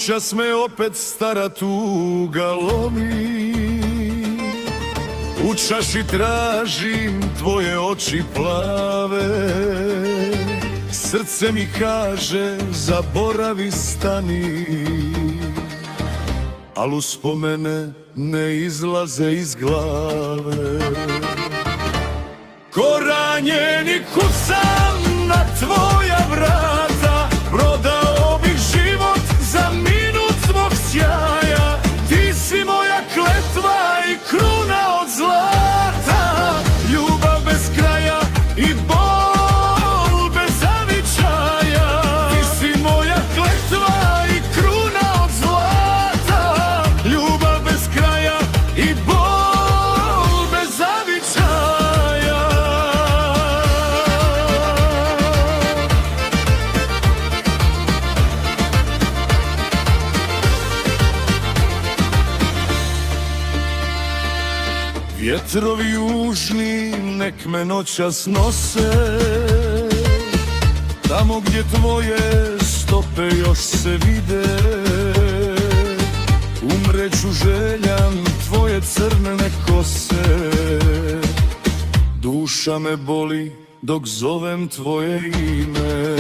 Noćas me opet stara tuga lomi, u čaši tražim tvoje oči plave. Srce mi kaže zaboravi, stani, al uspomene ne izlaze iz glave. Ko ranjeni kucam na tvoja vrata, prodao bih život za minut tvog sjaja. Ti si moja kletva i kruna od zlata, ljubav bez kraja i bol bez zavičaja. Ti si moja kletva i kruna od zlata, ljubav bez kraja i bol bez zavičaja. Vjetrovi južni nek me noćas nose, tamo gdje tvoje stope još se vide. Umreću željan tvoje crne kose, duša me boli dok zovem tvoje ime.